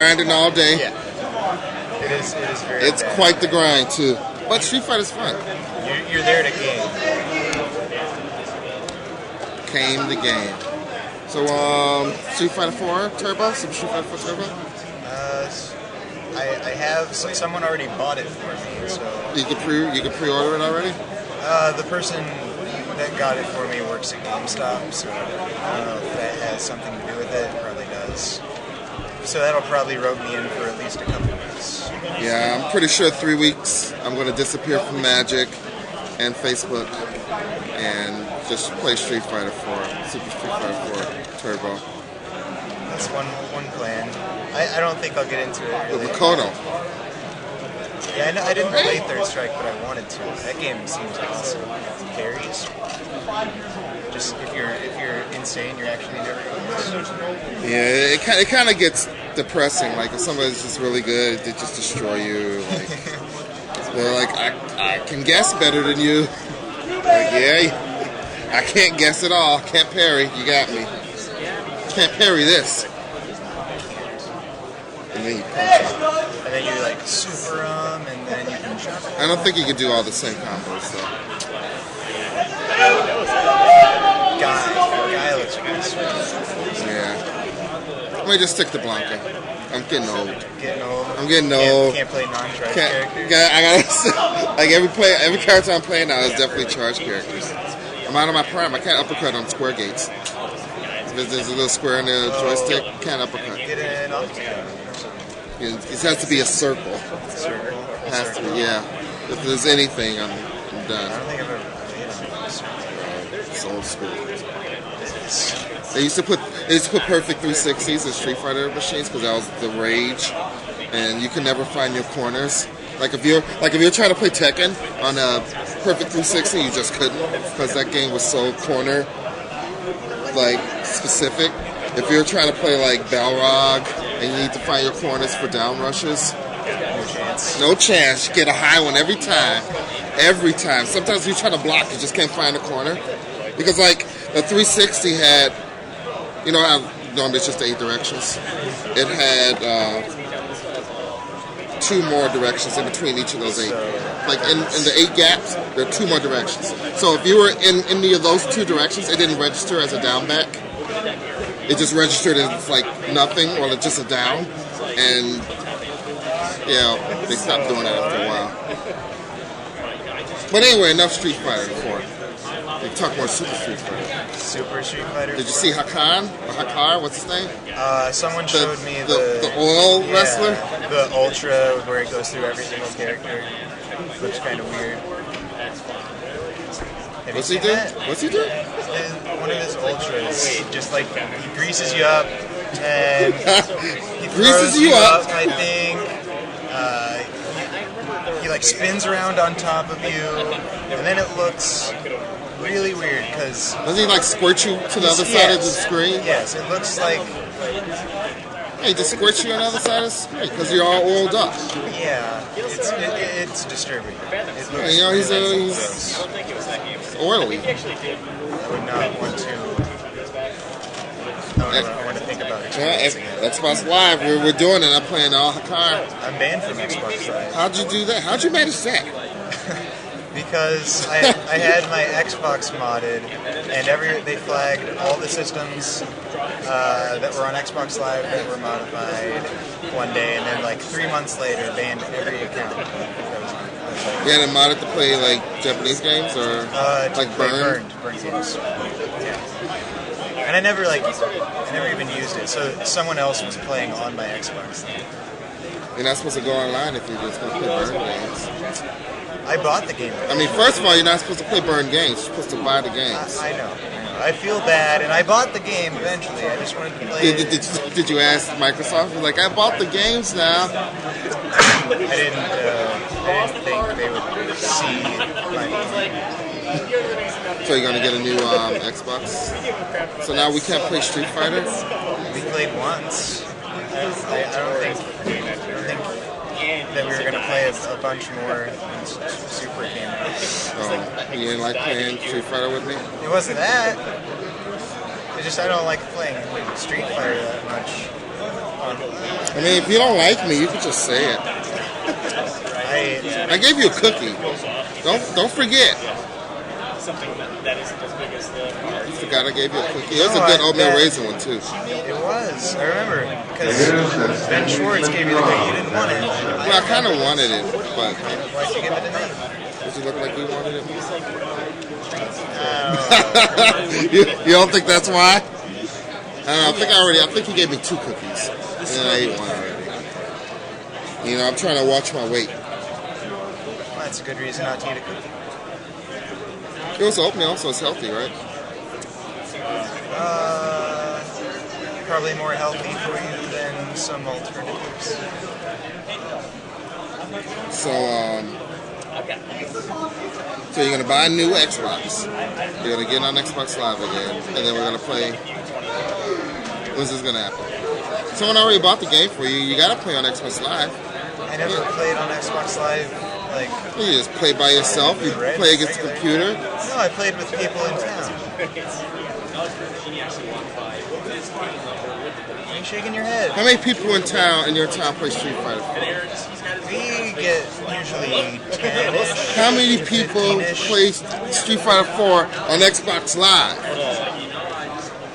Grinding all day. Yeah. It is very It's bad. quite the grind too. But Street Fighter's fun. You're there to game. Came the game. So Street Fighter 4 Turbo? Super Street Fighter 4 Turbo? I have someone already bought it for me, so You can pre-order it already? the person that got it for me works at GameStop, so I don't know if that has something to do with it. It probably does. So that'll probably rope me in for at least a couple weeks. Yeah, I'm pretty sure 3 weeks I'm going to disappear from Magic and Facebook and just play Street Fighter 4, Super Street Fighter 4 Turbo. That's one plan. I don't think I'll get into it really. With Makoto. Yeah, I didn't play Third Strike, but I wanted to. That game seems awesome. Carries. Just if you're insane, you're actually never going to lose. Yeah, it kind of gets depressing. Like if somebody's just really good, they just destroy you. Like they're like, I can guess better than you. Like yeah, I can't guess at all. Can't parry. You got me. Can't parry this. And then you punch him. And then you like super and then you can jump. I don't think you can do all the same combos though. Guy looks pretty sweet. Yeah. Let me just stick to Blanca. I'm getting old. Getting old. I'm getting old. Can't play non-charged Can't, characters. I gotta like every character I'm playing now is definitely charged characters. I'm out of my prime. I can't uppercut on square gates. There's a little square in the joystick. Can't uppercut. Get an It has to be a circle. circle. It has to be, yeah. If there's anything, I'm I done. don't think I've ever played a circle. It's old school. They used to put perfect 360s in Street Fighter machines because that was the rage, and you can never find your corners. Like if you're trying to play Tekken on a perfect 360, you just couldn't because that game was so corner like specific. If you're trying to play like Balrog and you need to find your corners for down rushes, No chance. no chance. You get a high one every time. Every time. Sometimes you try to block, you just can't find a corner. Because like the 360 had, you know how normally it's just 8 directions? It had 2 more directions in between each of those 8. Like in the 8 gaps, there are 2 more directions. So if you were in any of those 2 directions, it didn't register as a down back. It just registered as like nothing or just a down. And yeah, they stopped doing that after a while. But anyway, enough Street Fighter before. They talk more Super Street Fighter. Super Street Fighter. Did you see Hakan? Or Hakar? What's his name? Someone showed me the oil wrestler. The Ultra, where it goes through every single character. Looks kind of weird. Have What's you he seen do? that? What's he do? One of his ultras, just like he greases you up and he Greases throws you up. I think he like spins around on top of you, and then it looks really weird because Doesn't he like squirt you to the other side of the screen? Yes, it looks like Hey, just squirt you on the other side of the screen because you're all oiled up. it's disturbing. It looks You know, he's really gross. oily. I would not want to. I want to think about Yeah, experiencing it. Xbox Live, we're doing it. I'm playing all Hakar. I'm banned from Xbox Live How'd you do that? How'd you manage that? because I had my Xbox modded, and they flagged all the systems that were on Xbox Live that were modified one day, and then like 3 months later, banned every account that was on. You had it modded to play like Japanese games or like burned? Burned games. Yeah. And I never even used it. So someone else was playing on my Xbox. You're not supposed to go online if you're just going to play burned games. I bought the game. I mean, first of all, you're not supposed to play burned games. You're supposed to buy the games. I know. I feel bad, and I bought the game eventually. I just wanted to play it. Did you ask Microsoft? You're like, I bought the games now. I didn't think they would see my phone. So you're going to get a new Xbox? So now we can't play Street Fighter? We played once. I don't think that we were going to play a bunch more when Super came out. Oh, you didn't like playing Street Fighter with me? It wasn't that. It's just I don't like playing Street Fighter that much. fun. I mean, if you don't like me, you can just say it. I gave you a cookie. Don't forget. Something that isn't as big as the. You forgot I gave you a cookie. It was a good oatmeal raisin one too. It was. I remember because Ben Schwartz gave you the cookie. You didn't want it. Well, I kind of wanted it, but Why'd you give it to me? does it look like you wanted it? You don't think that's why? I don't know. I think he gave me 2 cookies, and I ate one already. You know, I'm trying to watch my weight. Well, that's a good reason not to eat a cookie. It was oatmeal, so it's healthy, right? Probably more healthy for you than some alternatives. So you're gonna buy a new Xbox. You're gonna get on Xbox Live again, and then we're gonna play. When's this gonna happen? Someone already bought the game for you. You gotta play on Xbox Live. I never played on Xbox Live. Like, You just play by yourself. You play against the computer. no, I played with people in town. Why are you shaking your head? How many people in your town play Street Fighter? We get usually 10-ish. How many people 15-ish. play Street Fighter 4 on Xbox Live?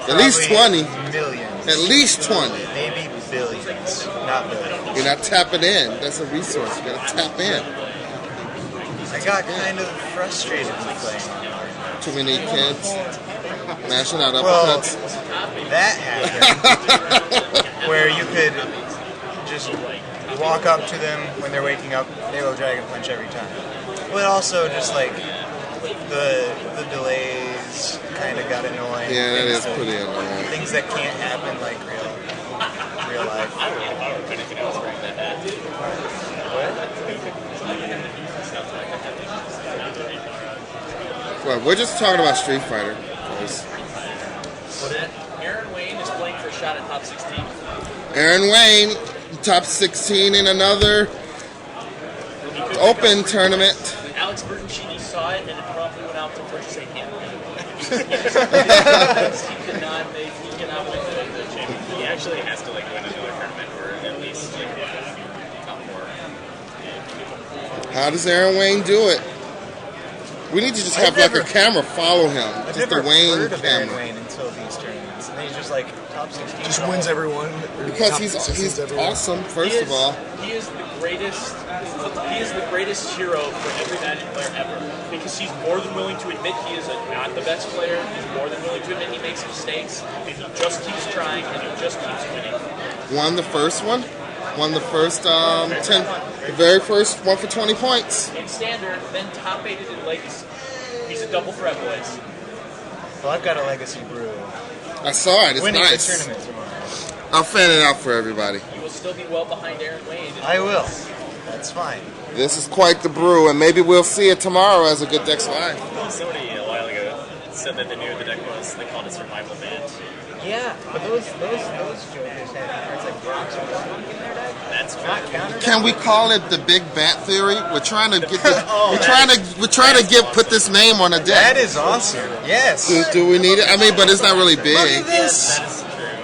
At least 20. Millions. At least 20. Maybe billions. Not billions. You're not tapping in. That's a resource. You gotta tap in. I got kind of frustrated with playing. Too many kids mashing out Well, uppercuts. that happened. Where you could just walk up to them when they're waking up, they will Dragon Punch every time. But also just like the delays kind of got annoying. Yeah, that is Things pretty annoying. Things that can't happen like real life. I don't really know if anything else bring that Well, we're just talking about Street Fighter. Guys. Aaron Wayne is playing for a shot at top 16. Aaron Wayne, top 16 in another open tournament. Alex Bertoncini saw it and it probably went out to purchase a hammer. He cannot win the championship. He actually has to win another tournament or at least top 4. How does Aaron Wayne do it? We need to just have like a camera follow him. I've Just never the Wayne heard of Aaron camera. Wayne until these tournaments. And then he's just like top 16. Just wins everyone. Because Top he's 16s everyone. awesome, first of all. He is the greatest. He is the greatest hero for every Magic player ever because he's more than willing to admit he is not the best player. He's more than willing to admit he makes mistakes, and he just keeps trying and he just keeps winning. Won the first one. Won the first 10. The very first one for 20 points. In standard, then top 8 in legacy. He's a double threat, boys. Well, I've got a legacy brew. I saw it. It's Winning nice. the tournament tomorrow. I'll fan it out for everybody. You will still be well behind Aaron Wayne. I will. That's fine. This is quite the brew, and maybe we'll see it tomorrow as a Good Decks Live. Somebody a while ago said that they knew the deck was. They called it survival band. Yeah, but those jokers had cards like Brock's or Sonic in their deck. That's Not counter. Can we call it the Big Bat Theory? We're trying to get this. We're trying to put this name on a That deck. is awesome. Yes. Do we need it? I mean, but it's not really Look big. at this.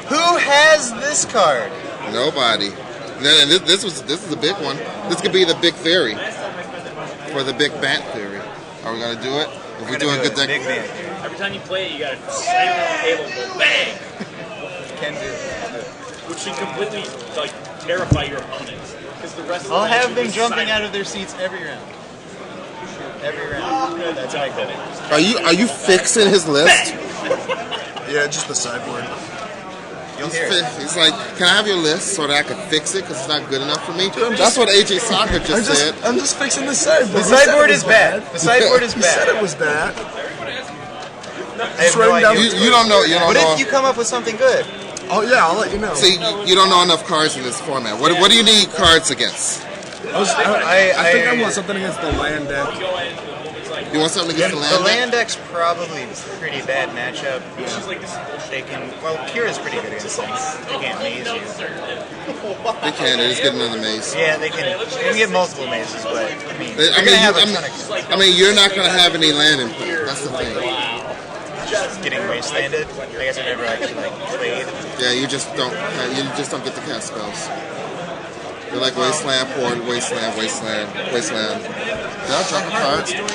Who has this card? Nobody. And this is a big one. This could be the Big Theory for the Big Bat Theory. Are we gonna do it? If we do a good deck. Big man. Every time you play it, you gotta slam it on the table and go bang, Can do. which should completely terrify your opponent. Because the rest of the I'll match have will them be jumping silent. out of their seats every round. Every round. That's my goal. Are you fixing his list? Yeah, just the sideboard. You'll hear it. He's like, can I have your list so that I can fix it because it's not good enough for me? That's what AJ Soccer just said. I'm just fixing the sideboard. The He said sideboard it is was bad. The sideboard is He said it bad. was bad. I have no writing down- idea. You don't know. You don't What know. if you come up with something good? Oh yeah, I'll let you know. See, you don't know enough cards in this format. What do you need cards against? I think I want something against the land deck. You want something against the land? The land deck's probably a pretty bad matchup. They can. Well, Kira's pretty good against them. They can't maze you. They can. They just get another maze. Yeah, they can. They can get multiple mazes, but I mean, I they're mean, gonna have a ton of. you're not going to have any land input. That's the thing. just getting wastelanded. I guess I never actually like played. Yeah, you just don't get to cast spells. They're like Wasteland, Horde, Wasteland, Wasteland, Wasteland. Did I drop a card?